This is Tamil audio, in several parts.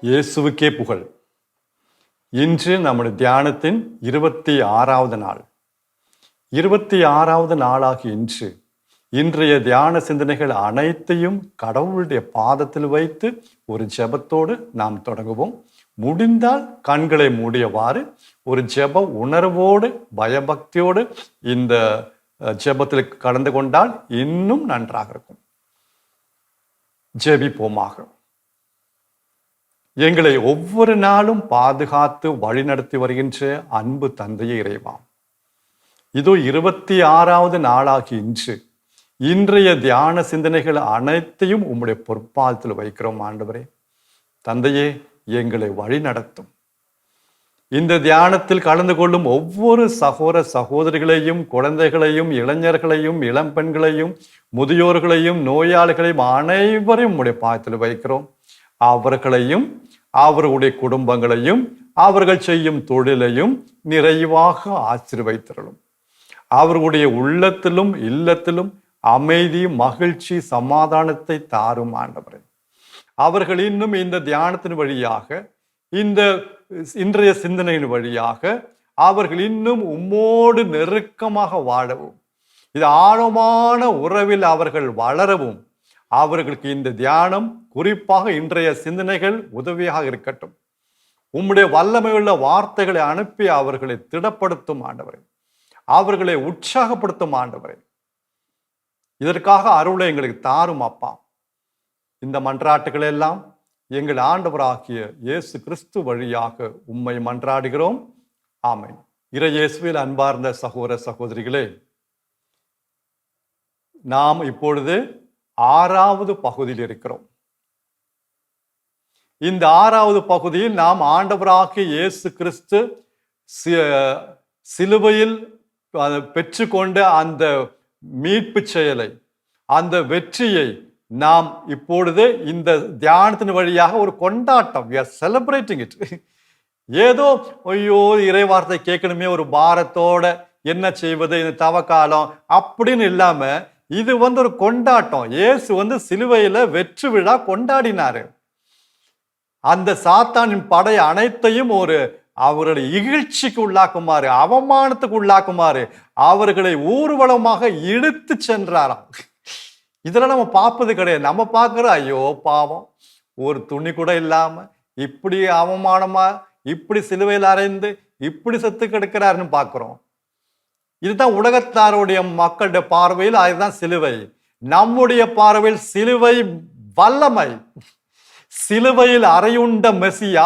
இயேசுவுக்கே புகழ். இன்று நம்முடைய தியானத்தின் 26வது நாள். 26வது நாளாகி இன்றைய தியான சிந்தனைகள் அனைத்தையும் கடவுளுடைய பாதத்தில் வைத்து ஒரு ஜெபத்தோடு நாம் தொடங்குவோம். முடிந்தால் கண்களை மூடியவாறு ஒரு ஜெப உணர்வோடு பயபக்தியோடு இந்த ஜெபத்தில் கலந்து கொண்டால் இன்னும் நன்றாக இருக்கும். ஜெபிப்போமாக. எங்களை ஒவ்வொரு நாளும் பாதுகாத்து வழிநடத்தி வருகின்ற அன்பு தந்தையே இறைவா, இதோ 26வது நாளாகி இன்றைய தியான சிந்தனைகள் அனைத்தையும் உம்முடைய பொற்பாதத்தில் வைக்கிறோம். ஆண்டவரே தந்தையே, எங்களை வழி நடத்தும். இந்த தியானத்தில் கலந்து கொள்ளும் ஒவ்வொரு சகோதரிகளையும், குழந்தைகளையும், இளைஞர்களையும், இளம் பெண்களையும், முதியோர்களையும், நோயாளிகளையும் அனைவரையும் உம்முடைய பாதத்தில் வைக்கிறோம். அவர்களையும் அவர்களுடைய குடும்பங்களையும் அவர்கள் செய்யும் தொழிலையும் நிறைவாக ஆசீர்வதித்தருளும். அவர்களுடைய உள்ளத்திலும் இல்லத்திலும் அமைதி, மகிழ்ச்சி, சமாதானத்தை தாரும் ஆண்டவரே. அவர்கள் இன்னும் இந்த தியானத்தின் வழியாக, இந்த இன்றைய சிந்தனையின் வழியாக அவர்கள் இன்னும் உம்மோடு நெருக்கமாக வாழவும், இது ஆழமான உறவில் அவர்கள் வளரவும் அவர்களுக்கு இந்த தியானம், குறிப்பாக இன்றைய சிந்தனைகள் உதவியாக இருக்கட்டும். உம்முடைய வல்லமையுள்ள வார்த்தைகளை அனுப்பி அவர்களை திடப்படுத்தும் ஆண்டவரே, அவர்களை உற்சாகப்படுத்தும் ஆண்டவரே. இதற்காக அருளை எங்களுக்கு தாரும் அப்பா. இந்த மன்றாட்டுகள் எல்லாம் எங்கள் ஆண்டவராகிய இயேசு கிறிஸ்து வழியாக உம்மை மன்றாடுகிறோம். ஆமென். இறை இயேசுவில் அன்பார்ந்த சகோதர சகோதரிகளே, நாம் இப்பொழுது 6வது பகுதியில் இருக்கிறோம். இந்த 6வது பகுதியில் நாம் ஆண்டவராகிய இயேசு கிறிஸ்து சிலுவையில் பெற்றுக்கொண்ட அந்த மீட்பு செயலை, அந்த வெற்றியை நாம் இப்பொழுது இந்த தியானத்தின் வழியாக ஒரு கொண்டாட்டம், we are celebrating it. ஏதோ ஐயோ இறைவார்த்தை கேட்கணுமே ஒரு பாரத்தோட என்ன செய்வது, இந்த தவக்காலம் அப்படின்னு இல்லாம இது ஒரு கொண்டாட்டம். இயேசு சிலுவையில வெற்றி விழா கொண்டாடினாரு. அந்த சாத்தானின் படை அனைத்தையும் அவருடைய இகழ்ச்சிக்கு உள்ளாக்குமாறு, அவமானத்துக்கு உள்ளாக்குமாறு அவர்களை ஊர்வலமாக இழுத்து சென்றாராம். இதெல்லாம் நம்ம பார்ப்பது கிடையாது. நம்ம பார்க்கிற ஐயோ பாவம், ஒரு துணி கூட இல்லாம இப்படி அவமானமா, இப்படி சிலுவையில் அறைந்து இப்படி செத்து கிடக்கிறாருன்னு பார்க்கிறோம். இதுதான் உலகத்தாருடைய மக்களுடைய பார்வையில் அதுதான் சிலுவை. நம்முடைய பார்வையில் சிலுவை வல்லமை. சிலுவையில் அறையுண்ட மெசியா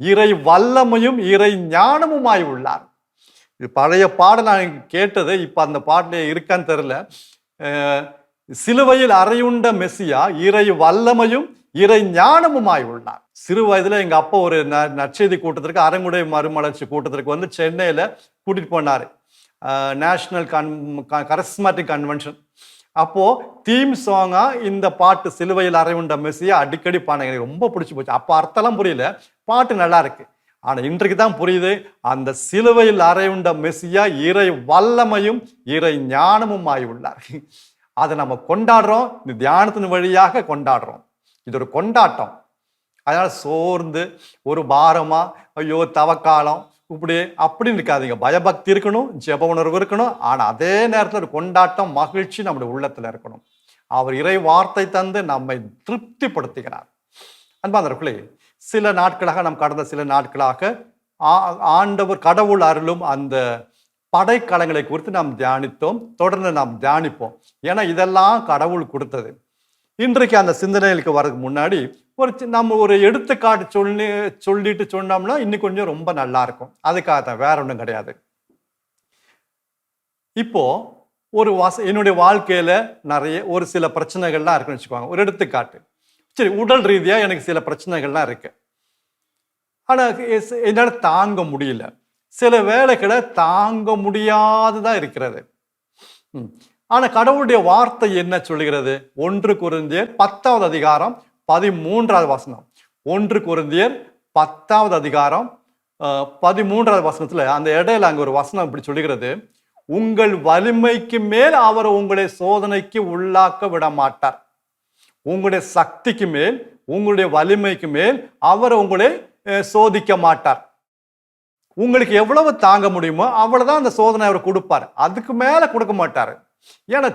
இறை வல்லமையும் இறை ஞானமுமாய் உள்ளார். இது பழைய பாடல் நான் கேட்டது, இப்ப அந்த பாட்டிலே இருக்கான்னு தெரியல. சிலுவையில் அறையுண்ட மெசியா இறை வல்லமையும் இறை ஞானமுமாய் உள்ளார். சிறு வயதுல எங்க அப்பா ஒரு நற்செய்தி கூட்டத்திற்கு, அறங்குடை மறுமலர்ச்சி கூட்டத்திற்கு சென்னையில கூட்டிட்டு போனாரு. National charismatic convention. அப்போ தீம் சாங்கா இந்த பாட்டு சிலுவையில் அறையுண்ட மெசியா அடிக்கடி பாடுங்க. எனக்கு ரொம்ப பிடிச்சி போச்சு. அப்போ அர்த்தம்லாம் புரியல, பாட்டு நல்லா இருக்கு. ஆனா இன்றைக்கு தான் புரியுது, அந்த சிலுவையில் அறையுண்ட மெசியா இறை வல்லமையும் இறை ஞானமும் ஆகி உள்ளார். அதை நம்ம கொண்டாடுறோம், இந்த தியானத்தின் வழியாக கொண்டாடுறோம். இது ஒரு கொண்டாட்டம். அதனால சோர்ந்து ஒரு பாரமா ஐயோ தவக்காலம் இப்படி அப்படின்னு இருக்காதீங்க. பயபக்தி இருக்கணும், ஜெப உணர்வு இருக்கணும். ஆனா அதே நேரத்தில் ஒரு கொண்டாட்டம், மகிழ்ச்சி நம்முடைய உள்ளத்துல இருக்கணும். அவர் இறை வார்த்தை தந்து நம்மை திருப்திப்படுத்துகிறார். அன்பானவர்களே, சில நாட்களாக கடந்த சில நாட்களாக ஆண்டவர் கடவுள் அருளும் அந்த படைக்கலங்களை குறித்து நாம் தியானித்தோம். தொடர்ந்து நாம் தியானிப்போம். ஏன்னா இதெல்லாம் கடவுள் கொடுத்தது. இன்றைக்கு அந்த சிந்தனைகளுக்கு வர்றதுக்கு முன்னாடி நம்ம ஒரு எடுத்துக்காட்டு சொல்லிட்டு சொன்னோம்னா இன்னும் கொஞ்சம் ரொம்ப நல்லா இருக்கும். அதுக்காக தான், வேற ஒன்றும் கிடையாது. இப்போ என்னுடைய வாழ்க்கையில ஒரு சில பிரச்சனைகள்லாம் இருக்குன்னு வச்சுக்கோங்க. ஒரு எடுத்துக்காட்டு, சரி, உடல் ரீதியா எனக்கு சில பிரச்சனைகள்லாம் இருக்கு. ஆனா என்னால தாங்க முடியல. சில வேளைகளை தாங்க முடியாததா இருக்கிறது. ஆனா கடவுளுடைய வார்த்தை என்ன சொல்லுகிறது? 1 கொரிந்தியர் 10வது அதிகாரம் 13வது வசனம். 1 கொரிந்தியர் 10வது அதிகாரம் 13வது வசனத்துல அந்த இடையில அங்க ஒரு வசனம் இப்படி சொல்லுகிறது, உங்கள் வலிமைக்கு மேல் அவர் உங்களை சோதனைக்கு உள்ளாக்க விட மாட்டார். உங்களுடைய சக்திக்கு மேல், உங்களுடைய வலிமைக்கு மேல் அவர் உங்களை சோதிக்க மாட்டார். உங்களுக்கு எவ்வளவு தாங்க முடியுமோ அவ்வளவுதான் அந்த சோதனை அவர் கொடுப்பார். அதுக்கு மேல கொடுக்க மாட்டாரு. ஏன்னா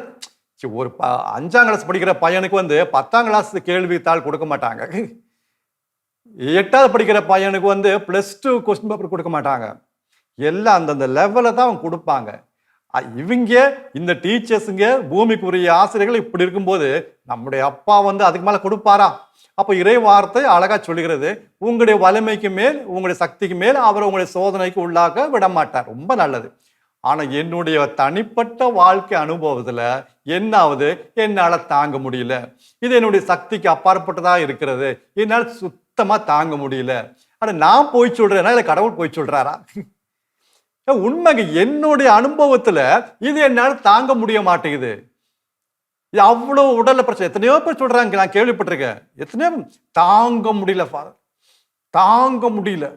ஒரு 5ஆம் கிளாஸ் படிக்கிற பையனுக்கு 10ஆம் கிளாஸ் கேள்வித்தாள் கொடுக்க மாட்டாங்க. 8வது படிக்கிற பையனுக்கு +2 கொஸ்டின் பேப்பர் கொடுக்க மாட்டாங்க. எல்லாம் அந்தந்த லெவல தான் அவங்க கொடுப்பாங்க. இவங்க இந்த டீச்சர்ஸுங்க, பூமிக்குரிய ஆசிரியர்கள் இப்படி இருக்கும்போது நம்முடைய அப்பா அதுக்கு மேல கொடுப்பாரா? அப்ப இறை வார்த்தை அழகா சொல்லுகிறது, உங்களுடைய வலிமைக்கு மேல், உங்களுடைய சக்திக்கு மேல் அவர் உங்களுடைய சோதனைக்கு உள்ளாக்க விட மாட்டார். ரொம்ப நல்லது. ஆனா என்னுடைய தனிப்பட்ட வாழ்க்கை அனுபவத்துல என்ன ஆகுது, என்னால தாங்க முடியல. இது என்னுடைய சக்திக்கு அப்பாற்பட்டதா இருக்கிறது, என்னால சுத்தமா தாங்க முடியல. ஆனா நான் போய் சொல்றேன்னா இல்ல கடவுள் போய் சொல்றாரா? உண்மைங்க, என்னுடைய அனுபவத்துல இது என்னால தாங்க முடிய மாட்டேங்குது. அவ்வளவு உடல்ல பிரச்சனை. எத்தனையோ பேர் சொல்றாங்க, நான் கேள்விப்பட்டிருக்கேன். எத்தனையோ தாங்க முடியல ஃபாதர், தாங்க முடியல.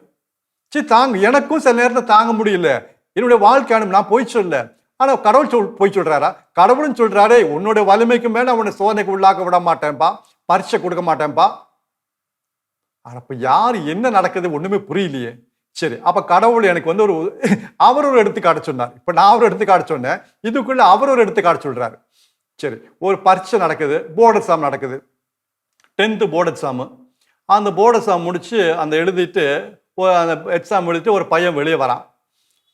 தாங்க, எனக்கும் சில நேரத்தில் தாங்க முடியல. என்னுடைய வாழ்க்கை நான் போய் சொல்ல. ஆனா கடவுள் போய் சொல்றாரா? கடவுளும் சொல்றாரே, உன்னுடைய வலிமைக்கு மேல அவனை சோதனைக்கு உள்ளாக்க விட மாட்டேன்பா, பரீட்சை கொடுக்க மாட்டேன்பா. ஆனா இப்ப யாரு என்ன நடக்குது ஒண்ணுமே புரியலையே. சரி, அப்ப கடவுள் எனக்கு அவர் ஒரு எடுத்துக்காட்டு சொன்னார். இப்ப நான் ஒரு எடுத்துக்காட்டு சொன்னேன், இதுக்குள்ள அவர் ஒரு எடுத்துக்காட்டு சொல்றாரு. சரி, ஒரு பரீட்சை நடக்குது, போர்டு எக்ஸாம் நடக்குது, 10th போர்டு எக்ஸாம். அந்த போர்டு எக்ஸாம் முடிச்சு அந்த எழுதிட்டு அந்த எக்ஸாம் எழுதிட்டு ஒரு பையன் வெளியே வரான்.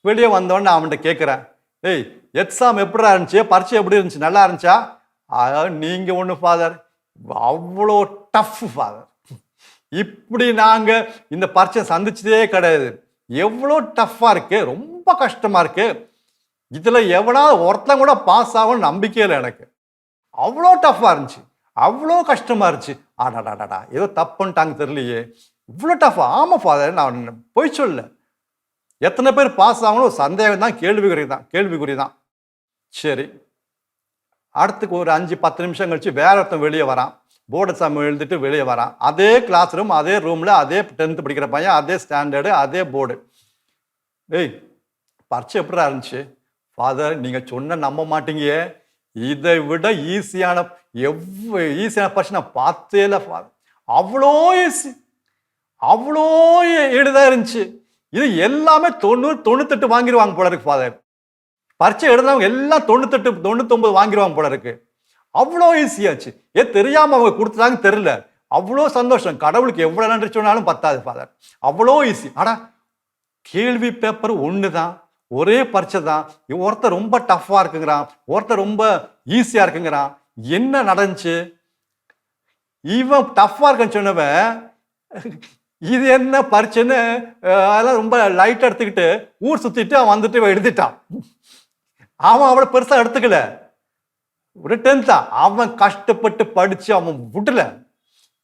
வெளியே வந்தோடனே அவன்கிட்ட கேட்குறேன், ஏய் எக்ஸாம் எப்படி இருந்துச்சு, பரீட்சை எப்படி இருந்துச்சு, நல்லா இருந்துச்சா? நீங்க ஒன்று ஃபாதர், அவ்வளோ டஃப் ஃபாதர், இப்படி நாங்க இந்த பரீட்சை சந்திச்சதே கிடையாது, எவ்வளோ டஃப்பா இருக்கு, ரொம்ப கஷ்டமா இருக்கு, இதுல எவனாவது ஒருத்தன் கூட பாஸ் ஆகும்னு நம்பிக்கை இல்லை எனக்கு, அவ்வளோ டஃப்பா இருந்துச்சு, அவ்வளோ கஷ்டமா இருந்துச்சு. ஆடாடாடா, ஏதோ தப்புன்ட்டாங்க தெரியலையே, இவ்வளோ டஃப்பா? ஆமா ஃபாதர், நான் போய் சொல்ல. எத்தனை பேர் பாஸ் ஆகணும் சந்தேகம் தான், கேள்விக்குறி தான். சரி, அடுத்துக்கு ஒரு 5-10 நிமிஷம் கழிச்சு வேற ஒருத்தன் வெளியே வரான், போர்டு எக்ஸாம் எழுதிட்டு வெளியே வரான். அதே கிளாஸ் ரூம், அதே ரூம்ல, அதே 10th படிக்கிற பையன், அதே ஸ்டாண்டர்டு, அதே போர்டு. ஏய் பரீட்சை எப்படிடா இருந்துச்சு? ஃபாதர், நீங்க சொன்ன நம்ப மாட்டீங்க, இதை விட ஈஸியான பரீட்சை நான் பார்த்தே இல்லை ஃபாதர், அவ்வளோ ஈஸி, அவ்வளோ எளிதா இருந்துச்சு. இது எல்லாமே 90-98 வாங்கிடுவாங்க போல இருக்கு ஃபாதர். பரீட்சை எழுதுறவங்க எல்லாம் 98-99 வாங்கிடுவாங்க போல இருக்கு. அவ்வளோ ஈஸியாச்சு. தெரியாம அவங்க கொடுத்துட்டாங்க தெரியல. அவ்வளோ சந்தோஷம். கடவுளுக்கு எவ்வளவு நன்றி சொன்னாலும் பத்தாது ஃபாதர், அவ்வளோ ஈஸி. ஆனா கேள்வி பேப்பர் ஒண்ணுதான், ஒரே பரீட்சை தான். ஒருத்தர் ரொம்ப டஃப்பா இருக்குங்கிறான், ஒருத்தர் ரொம்ப ஈஸியா இருக்குங்கிறான். என்ன நடந்துச்சு? இவன் டஃப்பா இருக்குன்னு சொன்னவன் இது என்ன பரீட்சைன்னு அதெல்லாம் ரொம்ப லைட்டா எடுத்துக்கிட்டு ஊர் சுத்திட்டு அவன் வந்துட்டு எழுதிட்டான். அவன் அவளை பெருசா எடுத்துக்கல, ஒரு 10th அவன் கஷ்டப்பட்டு படிச்சு அவன் விடல.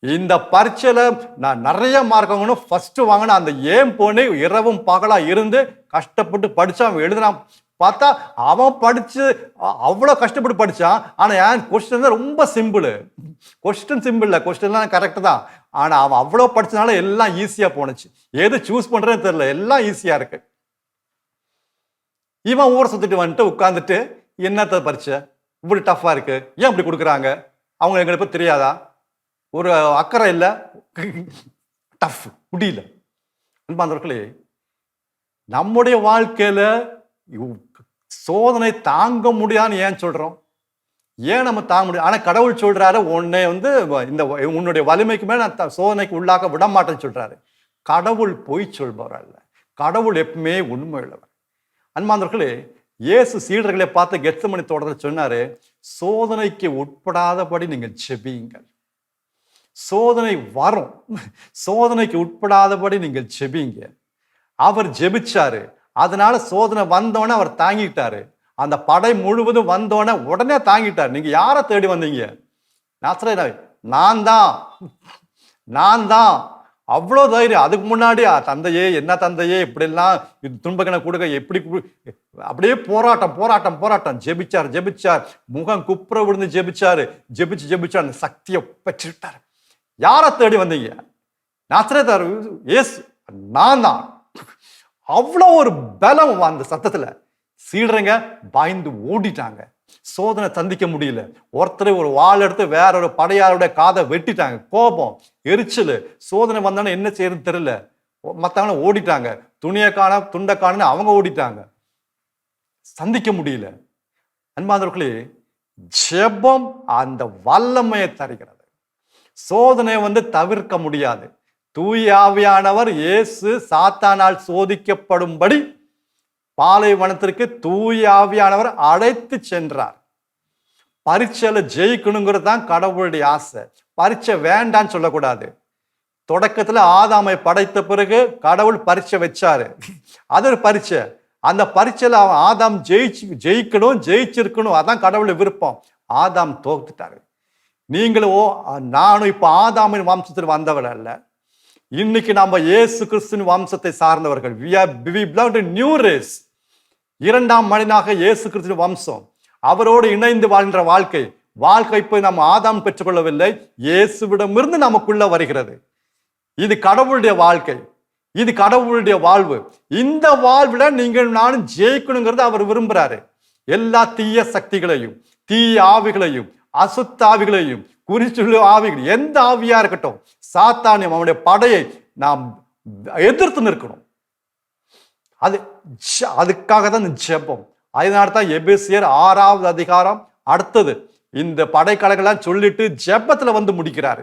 இந்த பரீட்சையில நான் நிறைய மார்க் வாங்கணும், ஃபர்ஸ்ட் வாங்கின அந்த ஏம் போனே இரவும் பகலா இருந்து கஷ்டப்பட்டு படிச்சு அவன் எழுதினான். பார்த்தா அவன் படிச்சு அவ்வளோ கஷ்டப்பட்டு படிச்சான். ஆனா ஏன் கொஸ்டின் தான் ரொம்ப சிம்பிள், கொஸ்டின்லாம் கரெக்ட் தான். ஆனா அவன் அவ்வளோ படிச்சனால எல்லாம் ஈஸியா போனுச்சு. எது சூஸ் பண்றேன்னு தெரியல, எல்லாம் ஈஸியா இருக்கு. இவன் ஊரை சுத்திட்டு வந்துட்டு உட்காந்துட்டு என்னத்த பரீட்சை இப்படி டஃப்பா இருக்கு, ஏன் இப்படி கொடுக்குறாங்க, அவங்க எங்களுக்கு இப்ப தெரியாதா, ஒரு அக்கறை இல்லை, டஃப் முடியல. அன்பார்ந்தவர்களே, நம்முடைய வாழ்க்கையில சோதனை தாங்க முடியாதுன்னு ஏன் சொல்றோம்? ஏன் நம்ம தாங்க முடியும்? ஆனா கடவுள் சொல்றாரு, உன்னை இந்த உன்னுடைய வலிமைக்கு மேல நான் சோதனைக்கு உள்ளாக்க விட மாட்டேன்னு சொல்றாரு. கடவுள் பொய் சொல்பவர் அல்ல, கடவுள் எப்பவுமே உண்மை உள்ளவர். அன்பார்ந்தவர்களே, இயேசு சீடர்களை பார்த்து கெத்செமனே தோட்டத்தில் சொன்னாரு, சோதனைக்கு உட்படாதபடி நீங்கள் ஜெபியுங்கள். சோதனை வரும், சோதனைக்கு உட்படாதபடி நீங்கள் ஜெபிங்க. அவர் ஜெபிச்சாரு, அதனால சோதனை வந்தோடனே அவர் தாங்கிட்டாரு. அந்த படை முழுவதும் வந்தோடனே உடனே தாங்கிட்டார். நீங்க யாரை தேடி வந்தீங்க? நான் தான் அவ்வளோ தைரியம். அதுக்கு முன்னாடி தந்தையே, என்ன தந்தையே, இப்படிலாம் துன்பங்களை கொடுக்க எப்படி அப்படியே போராட்டம் போராட்டம் போராட்டம். ஜெபிச்சார் ஜெபிச்சார், முகம் குப்புற விழுந்து ஜெபிச்சாரு. ஜெபிச்சு அந்த சக்தியை பெற்றுட்டார். யாரை தேடி வந்தீங்க? நாசரேத்தர் இயேசு, நான் தான். அவ்வளோ ஒரு பலம் அந்த சத்தத்துல. சீடருங்க பயந்து ஓடிட்டாங்க. சோதனை சந்திக்க முடியல. ஒருத்தர் ஒரு வாள் எடுத்து வேற ஒரு படையாளுடைய காதை வெட்டிட்டாங்க. கோபம், எரிச்சல். சோதனை வந்தாலும் என்ன செய்யறது தெரியல. மற்றவங்க ஓடிட்டாங்க. துணியை காண துண்டை காணன்னு அவங்க ஓடிட்டாங்க. சந்திக்க முடியல. அன்பானவர்களே, ஜெபம் அந்த வல்லமையை தருகிறது. சோதனையை தவிர்க்க முடியாது. தூய ஆவியானவர் இயேசு சாத்தானால் சோதிக்கப்படும்படி பாலைவனத்திற்கு தூய ஆவியானவர் அழைத்து சென்றார். பரீட்சையில ஜெயிக்கணுங்கிறது தான் கடவுளுடைய ஆசை. பரீட்சை வேண்டான்னு சொல்லக்கூடாது. தொடக்கத்துல ஆதாமை படைத்த பிறகு கடவுள் பரீட்சை வச்சாரு. அது ஒரு பரீட்சை. அந்த பரீட்சையில அவன் ஆதாம் ஜெயிக்கணும், ஜெயிச்சிருக்கணும். அதான் கடவுள் விருப்பம். ஆதாம் தோத்துட்டாரு. நீங்களும் நானும் இப்ப ஆதாமின் வம்சத்தில் வந்தவர் அல்ல. இன்னைக்கு நம்ம இயேசு கிறிஸ்துவின் வம்சத்தை சார்ந்தவர்கள். we belong to new race. இரண்டாம் மனிதனாக இயேசு கிறிஸ்துவின் வம்சம். அவரோடு இணைந்து வாழ்கின்ற வாழ்க்கை போய் நம்ம ஆதாம் பெற்றுக்கொள்ளவில்லை, இயேசுவிடமிருந்து நமக்குள்ள வருகிறது. இது கடவுளுடைய வாழ்க்கை, இது கடவுளுடைய வாழ்வு. இந்த வாழ்வுல நீங்கள் நானும் ஜெயிக்கணுங்கிறது அவர் விரும்புறாரு. எல்லா தீய சக்திகளையும், தீய ஆவிகளையும், அசுத்த ஆவிகளையும், குறிச்சுள்ள ஆவிகள், எந்த ஆவியா இருக்கட்டும், சாத்தானியம் அவனுடைய படையை நாம் எதிர்த்து நிற்கணும். அதுக்காக தான் ஜெபம். அதனால தான் எபேசியர் 6வது அதிகாரம் அடுத்தது இந்த படைக்கலைகள்லாம் சொல்லிட்டு ஜெபத்துல முடிக்கிறாரு.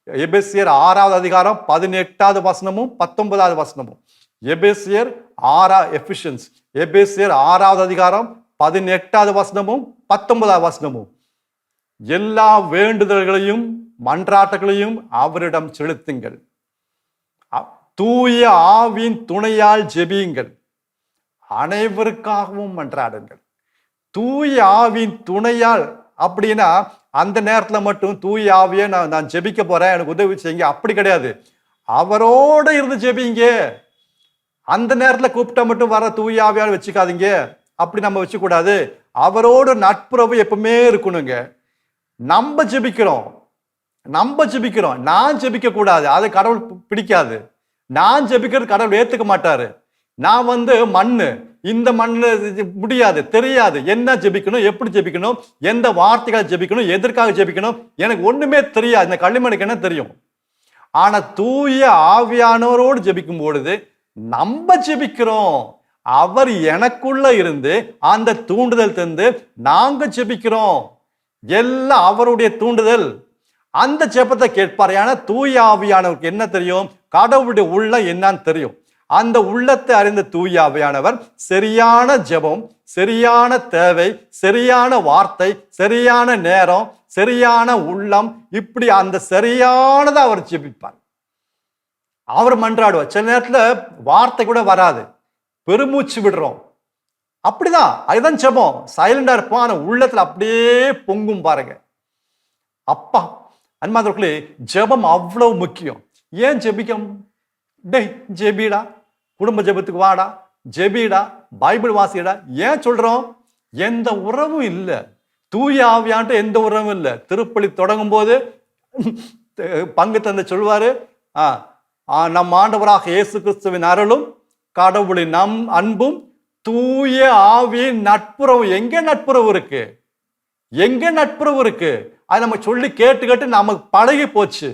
எபேசியர் 6வது அதிகாரம் 18வது வசனமும் 19வது வசனமும். எபேசியர் 6வது அதிகாரம் 18வது வசனமும் 19வது வசனமும். எல்லா வேண்டுதல்களையும் மன்றாட்டுகளையும் அவரிடம் செலுத்துங்கள், தூய ஆவியின் துணையால் ஜெபியுங்கள், அனைவருக்காகவும் மன்றாடுங்கள். தூய ஆவியின் துணையால் அப்படின்னா அந்த நேரத்துல மட்டும் தூய ஆவியை நான் ஜெபிக்க போறேன், எனக்கு உதவி செய்யுங்க, அப்படி கிடையாது. அவரோட இருந்து ஜெபிங்க. அந்த நேரத்துல கூப்பிட்டா மட்டும் வர தூய ஆவியால் வச்சுக்காதீங்க, அப்படி நம்ம வச்சுக்கூடாது. அவரோட நட்புறவு எப்பவுமே இருக்கணுங்க. நம்ம ஜெபிக்கிறோம். நான் ஜெபிக்க கூடாது, அது கடவுள் பிடிக்காது. நான் ஜெபிக்கிறது கடவுள் ஏத்துக்க மாட்டாரு. நான் மண்ணு, இந்த மண்ணு முடியாது, தெரியாது என்ன ஜெபிக்கணும், எப்படி ஜெபிக்கணும், எந்த வார்த்தைகள் ஜெபிக்கணும், எதற்காக ஜெபிக்கணும், எனக்கு ஒண்ணுமே தெரியாது. இந்த களிமண்ணுக்கு என்ன தெரியும்? ஆனா தூய ஆவியானவரோடு ஜெபிக்கும் பொழுது நம்ம ஜெபிக்கிறோம். அவர் எனக்குள்ள இருந்து அந்த தூண்டுதல் தந்து நாங்க ஜெபிக்கிறோம். எல்லாம் அவருடைய தூண்டுதல். அந்த ஜெபத்தை கேட்பார். ஏன்னா தூய ஆவியானவருக்கு என்ன தெரியும்? கடவுளுடைய உள்ளம் என்னன்னு தெரியும். அந்த உள்ளத்தை அறிந்த தூய ஆவியானவர் சரியான ஜெபம், சரியான தேவை, சரியான வார்த்தை, சரியான நேரம், சரியான உள்ளம், இப்படி அந்த சரியானதை அவர் ஜெபிப்பார். அவர் மன்றாடுவார். சில நேரத்துல வார்த்தை கூட வராது, பெருமூச்சு விடுறோம். அப்படிதான், அதுதான் ஜெபம். சைலண்டா இருப்போம், ஆனா உள்ளத்துல அப்படியே பொங்கும் பாருங்க. அப்பா அன்பார்ந்தவர்களே, ஜெபம் அவ்வளவு முக்கியம். ஏன் ஜெபிக்கும்? டேய் ஜெபிடா, குடும்ப ஜெபத்துக்கு வாடா, ஜெபிடா, பைபிள் வாசிடா. ஏன் சொல்றோம்? எந்த உறவும் இல்லை. தூய ஆவியான்ட்டு எந்த உறவும் இல்லை. திருப்பலி தொடங்கும் போது பங்கு தந்தை சொல்வாரு, நம் ஆண்டவராக இயேசு கிறிஸ்துவின் அருளும் கடவுளின் அன்பும் தூய ஆவியின் நட்புறவு. எங்க நட்புறவு இருக்கு? எங்க நட்புறவு இருக்கு? அது நம்ம சொல்லி கேட்டு கேட்டு நமக்கு பழகி போச்சு.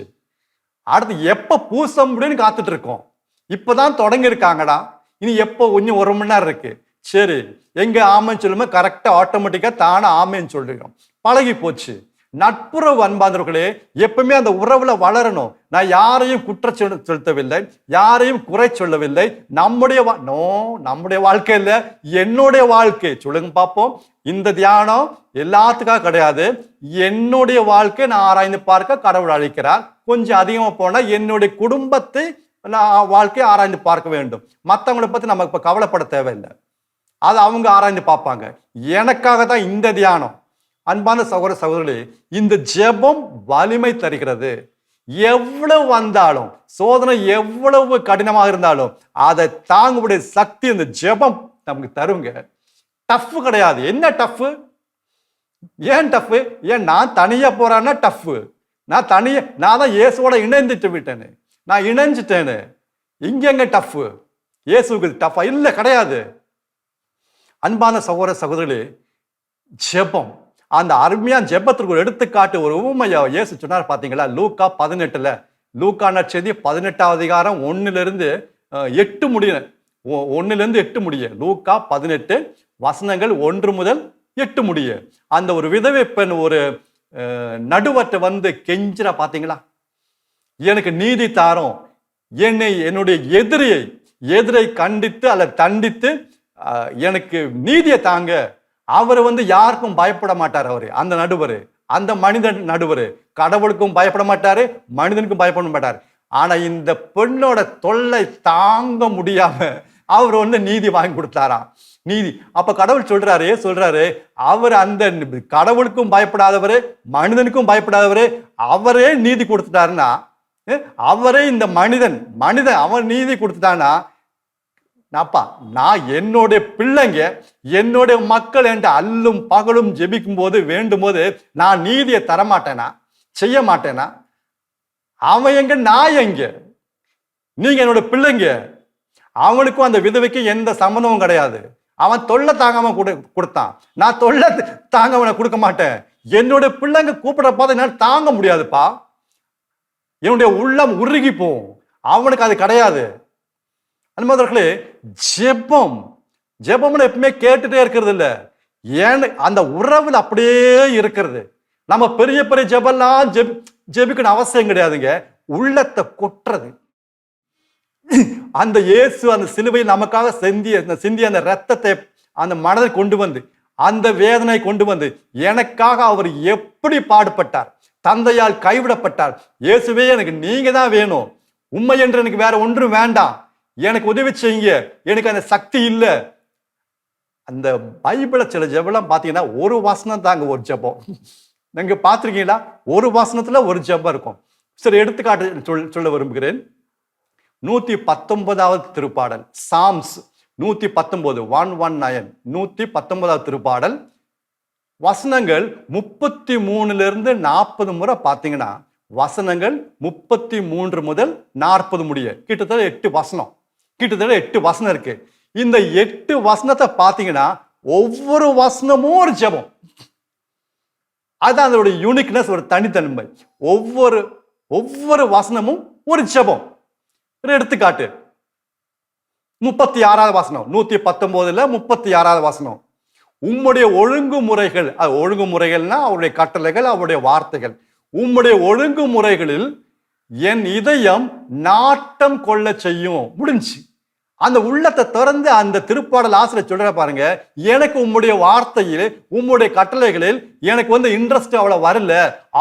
அடுத்து எப்ப பூச முடியும்னு காத்துட்டு இருக்கோம். இப்பதான் தொடங்கி இருக்காங்கடா, இனி எப்போ கொஞ்சம் 1 மணி நேரம் இருக்கு, சரி எங்க ஆமைன்னு சொல்லுமே கரெக்டா ஆட்டோமேட்டிக்கா தானே ஆமைன்னு சொல்லிடும். பழகி போச்சு. நட்புறவு அன்பாந்தவர்களே, எப்பவுமே அந்த உறவுல வளரணும். நான் யாரையும் குற்றம் செலுத்தவில்லை, யாரையும் குறை சொல்லவில்லை. நம்முடைய வாழ்க்கை இல்ல, என்னுடைய வாழ்க்கை. சொல்லுங்க பார்ப்போம். இந்த தியானம் எல்லாத்துக்காக கிடையாது. என்னுடைய வாழ்க்கை நான் ஆராய்ந்து பார்க்க கடவுள் அழைக்கிறார். கொஞ்சம் அதிகமா போனா என்னுடைய குடும்பத்தை நான் வாழ்க்கையை ஆராய்ந்து பார்க்க வேண்டும். மற்றவங்களை பத்தி நம்ம இப்ப கவலைப்பட தேவையில்லை, அதை அவங்க ஆராய்ந்து பார்ப்பாங்க. எனக்காக தான் இந்த தியானம். அன்பான சகோதர சகோதரர்களே, இந்த ஜெபம் வலிமை தருகிறது. எவ்வளவு வந்தாலும், சோதனை எவ்வளவு கடினமாக இருந்தாலும் அதை தாங்கக்கூடிய சக்தி இந்த ஜெபம் நமக்கு தருங்க. டஃப் கிடையாது. என்ன டஃப்? ஏன் டஃப்? ஏன் நான் தனியா போறான்னா டஃப். நான் தான் இயேசுவோட இணைந்துட்டு விட்டேன்னு, நான் இணைஞ்சிட்டேன்னு. இங்க எங்க டஃப்? இயேசுக்கு டஃபா? இல்ல, கிடையாது. அன்பான சகோதர சகோதரிகளே, ஜெபம், அந்த அருமையான ஜெபத்திற்கு ஒரு எடுத்துக்காட்டு, ஒரு உவமையா இயேசு சொன்னார் பாத்தீங்களா? லூக்கா 18, லூக்கா நற்செய்தி 18ஆம் அதிகாரம் 1-8 முடிய, 1-8 முடிய, லூக்கா 18 வசனங்கள் 1 முதல் 8 முடிய. அந்த ஒரு விதவை பெண் ஒரு நடுவற்ற வந்து கெஞ்சிரா பாத்தீங்களா? எனக்கு நீதி தாரும், என்னுடைய எதிரை கண்டித்து அல்ல தண்டித்து எனக்கு நீதியை தாங்க. அவர் வந்து யாருக்கும் பயப்பட மாட்டார். அவரு அந்த நடுவர், அந்த மனிதன் நடுவர், கடவுளுக்கும் பயப்பட மாட்டாரு, மனிதனுக்கும் பயப்பட மாட்டார். ஆனா இந்த பெண்ணோட தொல்லை தாங்க முடியாம அவர் வந்து நீதி வாங்கி கொடுத்தாராம். நீதி. அப்ப கடவுள் சொல்றாரு, அவர் அந்த கடவுளுக்கும் பயப்படாதவரு, மனிதனுக்கும் பயப்படாதவரு, அவரே நீதி கொடுத்துட்டாருன்னா, அவரே இந்த மனிதன் அவன் நீதி கொடுத்துட்டானா, நான் என்னுடைய பிள்ளைங்க, என்னுடைய மக்கள் என்று அல்லும் பகலும் ஜெபிக்கும் போது, வேண்டும் போது நான் நீதியை தரமாட்டேனா, செய்ய மாட்டேனா? அவன் எங்க, நான் எங்க? நீங்க என்னோட பிள்ளைங்க. அவனுக்கும் அந்த விதவைக்கு எந்த சம்பந்தமும் கிடையாது. அவன் தொல்லை தாங்காம கொடுத்தான், நான் தொல்லை தாங்க கொடுக்க மாட்டேன். என்னுடைய பிள்ளைங்க கூப்பிடுற பார்த்து என்னால் தாங்க முடியாதுப்பா. என்னுடைய உள்ளம் உருகி போகும். அவனுக்கு அது கிடையாது. அன்பர்களே, ஜெபம்னு எப்பவுமே கேட்டுட்டே இருக்கிறது இல்ல, ஏன்னு அந்த உறவில் அப்படியே இருக்கிறது. நம்ம பெரிய பெரிய ஜெபம்லாம் ஜெபிக்கணும் அவசியம் கிடையாதுங்க. உள்ளத்தை கொட்டுறது, அந்த இயேசு அந்த சிலுவையில் நமக்காக சிந்திய அந்த ரத்தத்தை அந்த மனதை கொண்டு வந்து, அந்த வேதனை கொண்டு வந்து, எனக்காக அவர் எப்படி பாடுபட்டார், தந்தையால் கைவிடப்பட்டார். இயேசுவே, எனக்கு நீங்க தான் வேணும், உண்மை என்று எனக்கு வேற ஒன்றும் வேண்டாம், எனக்கு உதவி செய்யுங்க, எனக்கு அந்த சக்தி இல்லை. அந்த பைபிளை சில ஜெபம்லாம் பார்த்தீங்கன்னா ஒரு வசனம் தாங்க ஒரு ஜெபம். நீங்க பார்த்துருக்கீங்களா? ஒரு வசனத்துல ஒரு ஜெபம் இருக்கும். சரி, எடுத்துக்காட்டு சொல்ல விரும்புகிறேன். 119வது திருப்பாடல், சாம்ஸ் 119, 119, 119வது திருப்பாடல், வசனங்கள் 33-40 முறை பார்த்தீங்கன்னா, வசனங்கள் 33 முதல் 40 முடிய கிட்டத்தட்ட 8 வசனம் இருக்கு. இந்த 8 வசனத்தை பார்த்தீங்கன்னா ஒவ்வொரு வசனமும் ஒரு ஜெபம். அதுதான் அதோடைய யூனிக்னஸ், ஒரு தனித்தன்மை. ஒவ்வொரு வசனமும் ஒரு ஜெபம். எடுத்துக்காட்டு 36வது வசனம், 119ல 36வது வசனம், உம்முடைய ஒழுங்குமுறைகள்னா அவருடைய கட்டளைகள், அவருடைய வார்த்தைகள். உம்முடைய ஒழுங்குமுறைகளில் என் இதயம் நாட்டம் கொள்ள செய்யும். முடிஞ்சு. அந்த உள்ளத்தை திறந்து அந்த திருப்பாடல் ஆசிரியர் சொல்ற பாருங்க, எனக்கு உம்முடைய வார்த்தையில், உம்முடைய கட்டளைகளில் எனக்கு வந்து இன்ட்ரெஸ்ட் அவ்வளவு வரல,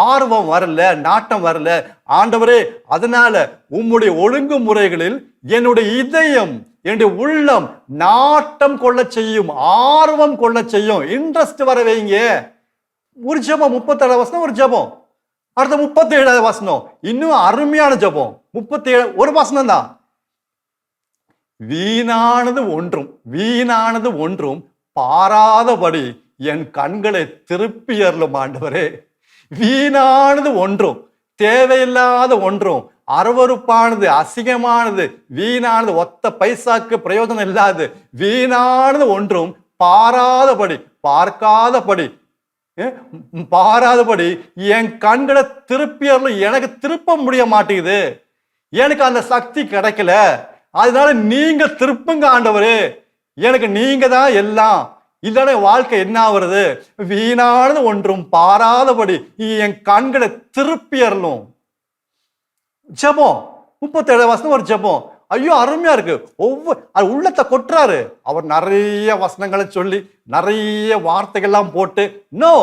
ஆர்வம் வரல, நாட்டம் வரல ஆண்டவரே. அதனால உம்முடைய ஒழுங்குமுறைகளில் என்னுடைய இதயம், என்னுடைய உள்ளம் நாட்டம் கொள்ள செய்யும், ஆர்வம் கொள்ள செய்யும், இன்ட்ரெஸ்ட் வர வைங்க. ஒரு ஜெபம். 37 வசனம் ஒரு ஜெபம். அடுத்த 37வது வசனம் இன்னும் அருமையான ஜெபம். 37 ஒரு வசனம் தான். வீணானது ஒன்றும் பாராதபடி என் கண்களை திருப்பி அருளும் ஆண்டவரே. வீணானது ஒன்றும், தேவையில்லாத ஒன்றும், அருவருப்பானது, அசிங்கமானது, வீணானது, ஒத்த பைசாக்கு பிரயோஜனம் இல்லாது, வீணானது ஒன்றும் பாராதபடி என் கண்களை திருப்பி அருளும். எனக்கு திருப்ப முடிய மாட்டேங்குது, எனக்கு அந்த சக்தி கிடைக்கல, அதனால நீங்க திருப்புங்க ஆண்டவரே, எனக்கு நீங்க தான் எல்லாம், இல்லைன்னா வாழ்க்கை என்ன ஆகுறது? வீணானது ஒன்றும் பாராதபடி என் கண்களை திருப்பி அருளும். ஜெபம். 37 வசனம் ஒரு ஜெபம். ஐயோ, அருமையா இருக்கு. அது உள்ளத்தை கொட்டுறாரு. அவர் நிறைய வசனங்களை சொல்லி நிறைய வார்த்தைகள்லாம் போட்டு, நோ,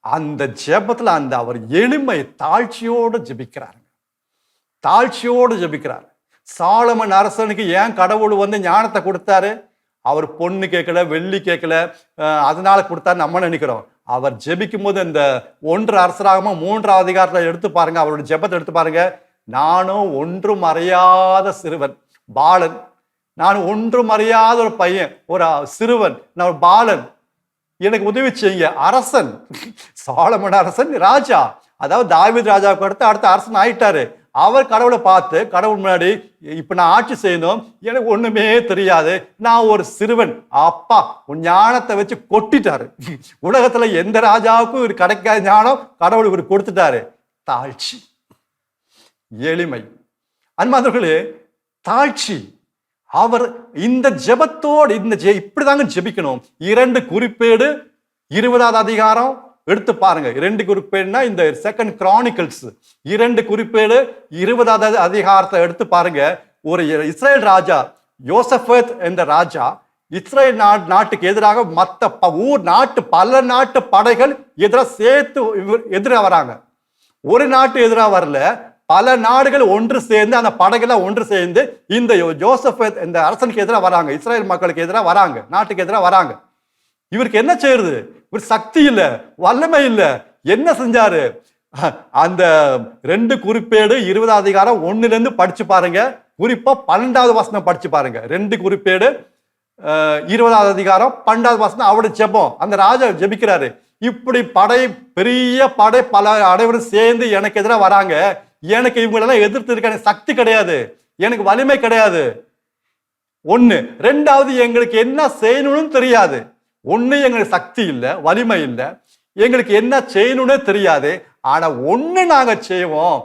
அந்த ஜெபத்துல அந்த அவர் எளிமை, தாழ்ச்சியோடு ஜெபிக்கிறார். சாலமன் அரசனுக்கு ஏன் கடவுள் வந்து ஞானத்தை கொடுத்தாரு? அவர் பொண்ணு கேட்கல, வெள்ளி கேட்கல, அதனால கொடுத்தாரு நம்ம நினைக்கிறோம். அவர் ஜெபிக்கும் போது இந்த 1 அரசராகமம் 3ஆம் அதிகாரத்தை எடுத்து பாருங்க, அவருடைய ஜெபத்தை எடுத்து பாருங்க. நானும் ஒன்றும் அறியாத சிறுவன், பாலன். நான் ஒன்றும் அறியாத ஒரு பையன், ஒரு சிறுவன், நான் ஒரு பாலன், எனக்கு உதவி செய்யுங்க. அரசன், சாலமன் அரசன், ராஜா, அதாவது தாவீது ராஜாவுக்கு அடுத்த அரசன் ஆயிட்டாரு. அவர் கடவுளை பார்த்து, கடவுள் முன்னாடி இப்ப நான் ஆட்சி செய்யணும், எனக்கு ஒண்ணுமே தெரியாது, நான் ஒரு சிறுவன், அப்பா உன் ஞானத்தை வச்சு கொட்டிட்டாரு. உலகத்துல எந்த ராஜாவுக்கும் இவர் கிடைக்காத ஞானம் கடவுள் இவர் கொடுத்துட்டாரு. தாழ்ச்சி, எளிமை. அன்பானவர்களே, தாழ்ச்சி. அவர் இந்த ஜெபத்தோடு இப்படிதாங்க ஜெபிக்கணும். 2 குறிப்பேடு 20ஆம் அதிகாரம் எடுத்து பாருங்க. 2 குறிப்பேடுனா இந்த 2 Chronicles 2 குறிப்பேடு 20ஆம் அதிகாரத்தை எடுத்து பாருங்க. ஒரு இஸ்ரேல் ராஜா யோசபத் என்ற ராஜா இஸ்ரேல் நாட்டுக்கு எதிராக மற்ற பல நாட்டு படைகள் எதிராக சேர்த்து எதிராக வராங்க. ஒரு நாட்டு எதிராக வரல, பல நாடுகள் ஒன்று சேர்ந்து, அந்த படைகளை ஒன்று சேர்ந்து இந்த யோசபத் இந்த அரசனுக்கு எதிராக வராங்க, இஸ்ரேல் மக்களுக்கு எதிராக வராங்க, நாட்டுக்கு எதிராக வராங்க. இவருக்கு என்ன செய்யறது? இவர் சக்தி இல்ல, வல்லமை இல்ல. என்ன செஞ்சாரு? அந்த 2 குறிப்பேடு 20ஆம் அதிகாரம் 1ல படிச்சு பாருங்க. குறிப்பா 12வது வசனம் படிச்சு பாருங்க. 2 குறிப்பேடு 20ஆம் அதிகாரம் 12வது வசனம் அவருடைய ஜெபம். அந்த ராஜா ஜெபிக்கிறாரு, இப்படி பெரிய படை பல அனைவரும் சேர்ந்து எனக்கு எதிராக வராங்க, எனக்கு இவங்களெல்லாம் எதிர்த்து இருக்க சக்தி கிடையாது, எனக்கு வலிமை கிடையாது. 1. 2வது, எங்களுக்கு என்ன செய்யணும்னு தெரியாது. 1, எங்களுக்கு சக்தி இல்லை, வலிமை இல்லை, எங்களுக்கு என்ன செய்யணும்னு தெரியாது. ஆனா 1 நாங்க செய்வோம்,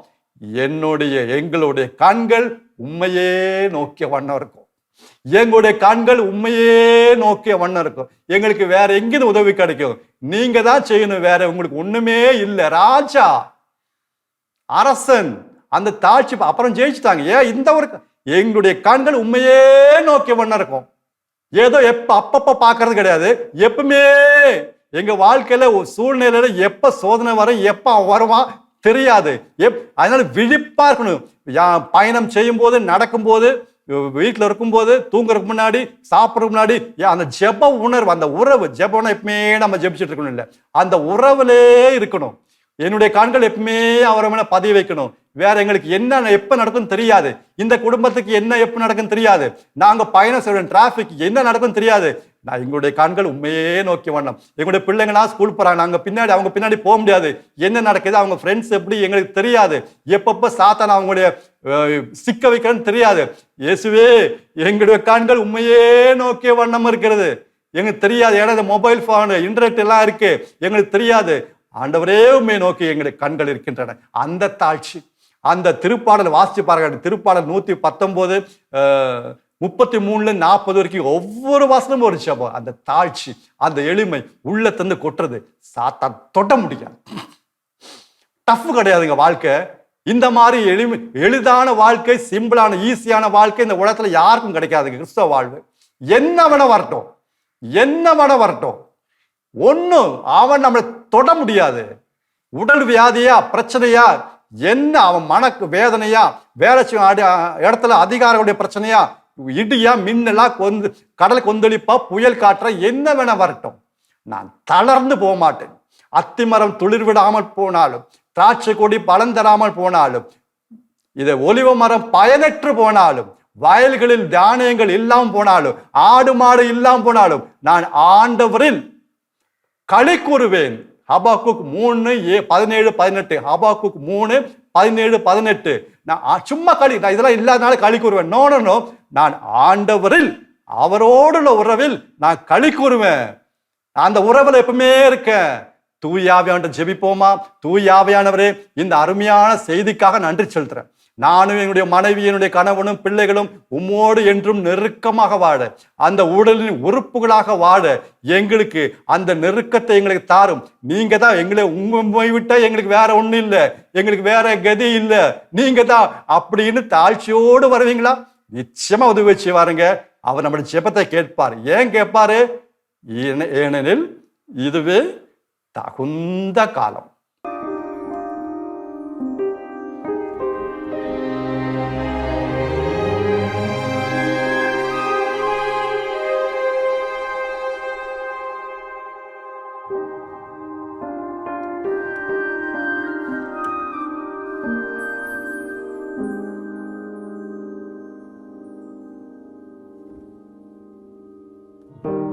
எங்களுடைய கண்கள் உண்மையே நோக்கிய வண்ணம் இருக்கும், எங்களுடைய கண்கள் உண்மையே நோக்கிய வண்ணம் இருக்கும். எங்களுக்கு வேற எங்கிருந்து உதவி கிடைக்கும்? நீங்க தான் செய்யணும், வேற உங்களுக்கு ஒண்ணுமே இல்லை. ராஜா, அரசன், அந்த தாட்சி. அப்புறம் ஜெயிச்சுட்டாங்க. ஏன்? இந்த ஒரு எங்களுடைய கண்கள் உண்மையே நோக்கிய வண்ணம் இருக்கும். ஏதோ அப்பப்ப பாக்குறது கிடையாது, எப்பவுமே எங்க வாழ்க்கையில சூழ்நிலையில எப்ப சோதனை வரும், எப்ப வருவான் தெரியாது. அதனால விழிப்பா இருக்கணும். பயணம் செய்யும் போது, நடக்கும் போது, வீட்டுல இருக்கும் போது, தூங்குறதுக்கு முன்னாடி, சாப்பிட்றதுக்கு முன்னாடி, அந்த ஜெப உணர்வு, அந்த உறவு. ஜெபம்னா எப்பவுமே நம்ம ஜெபிச்சுட்டு இருக்கணும் இல்ல, அந்த உறவுலே இருக்கணும். என்னுடைய கண்கள் எப்பவுமே அவரை மேல பதிய வைக்கணும். வேற எங்களுக்கு என்ன எப்ப நடக்கும்னு தெரியாது, இந்த குடும்பத்துக்கு என்ன எப்ப நடக்குன்னு தெரியாது, நாங்க பயணம் செய்ய டிராபிக் என்ன நடக்கும்னு தெரியாது. நான் எங்களுடைய கண்கள் உண்மையே நோக்கி வண்ணம். எங்களுடைய பிள்ளைங்களா ஸ்கூல் போறாங்க, நாங்க பின்னாடி அவங்க பின்னாடி போக முடியாது, என்ன நடக்குது, அவங்க ஃப்ரெண்ட்ஸ் எப்படி எங்களுக்கு தெரியாது, எப்பப்ப சாத்தான் அவங்களுடைய சிக்க வைக்கிறேன்னு தெரியாது. இயேசுவே, எங்களுடைய கண்கள் உண்மையே நோக்கிய வண்ணம் இருக்கிறது, எங்களுக்கு தெரியாது. ஏன்னா இந்த மொபைல் போன், இன்டர்நெட் எல்லாம் இருக்கு, எங்களுக்கு தெரியாது. ஆண்டவரே உண்மையை நோக்கி எங்களுடைய கண்கள் இருக்கின்றன. அந்த தாட்சி. அந்த திருப்பாடல் வாசிச்சு பாருங்க. திருப்பாடல் 119 33-40 வரைக்கும் ஒவ்வொரு வாசனமும் ஒரு ஜெபம். அந்த தாழ்ச்சி, அந்த எளிமை உள்ளத்திலிருந்து கொட்டுறது. சாத்தான் தொட முடியாது. டஃப் கிடையாதுங்க வாழ்க்கை. இந்த மாதிரி எளிதான வாழ்க்கை, சிம்பிளான ஈஸியான வாழ்க்கை இந்த உலகத்துல யாருக்கும் கிடைக்காதுங்க. கிறிஸ்தவ வாழ்வு என்ன வேணா வரட்டும், என்ன வேணா வரட்டும், ஒன்னும் அவன் நம்மளை தொட முடியாது. உடல் வியாதியா, பிரச்சனையா, என்ன அவன் மனக்கு வேதனையா, வேலை இடத்துல அதிகாரிகளுடைய பிரச்சனையா, இடியா, மின்னலா, கடல் கொந்தளிப்பா, புயல் காற்ற, என்ன வேணா வரட்டும், நான் தளர்ந்து போக மாட்டேன். அத்திமரம் துளிர் விடாமல் போனாலும், திராட்சை கொடி பலன் தராமல் போனாலும், இதை ஒலிவ மரம் பயனற்று போனாலும், வயல்களில் தானியங்கள் இல்லாமல் போனாலும், ஆடு மாடு இல்லாமல் போனாலும், நான் ஆண்டவரில் களி கூறுவேன். ஹபாக்குக் 3:17-18. ஹபாக்குக் 3:17-18. நான் சும்மா நான் இதெல்லாம் இல்லாதனால களி கூறுவேன். நோ, நான் ஆண்டவரில், அவரோடுள்ள உறவில் நான் களி கூறுவேன். அந்த உறவில் எப்பவுமே இருக்கேன். தூயாவியான ஜெபிப்போமா? தூயாவியானவரே, இந்த அருமையான செய்திக்காக நன்றி செலுத்துறேன். நானும் என்னுடைய மனைவி, என்னுடைய கணவனும் பிள்ளைகளும் உம்மோடு என்றும் நெருக்கமாக வாழ, அந்த உடலின் உறுப்புகளாக வாழ எங்களுக்கு அந்த நெருக்கத்தை எங்களுக்கு தாரும். நீங்க தான் எங்களை, உண்மை விட்டா எங்களுக்கு வேற ஒண்ணும் இல்லை, எங்களுக்கு வேற கதி இல்லை, நீங்க தான் அப்படின்னு தாழ்ச்சியோடு வருவீங்களா? நிச்சயமா உதவி வச்சு வாருங்க. அவர் நம்முடைய ஜெபத்தை கேட்பார். ஏன் கேட்பாரு? ஏனெனில் இதுவே தகுந்த காலம். ஆமென்.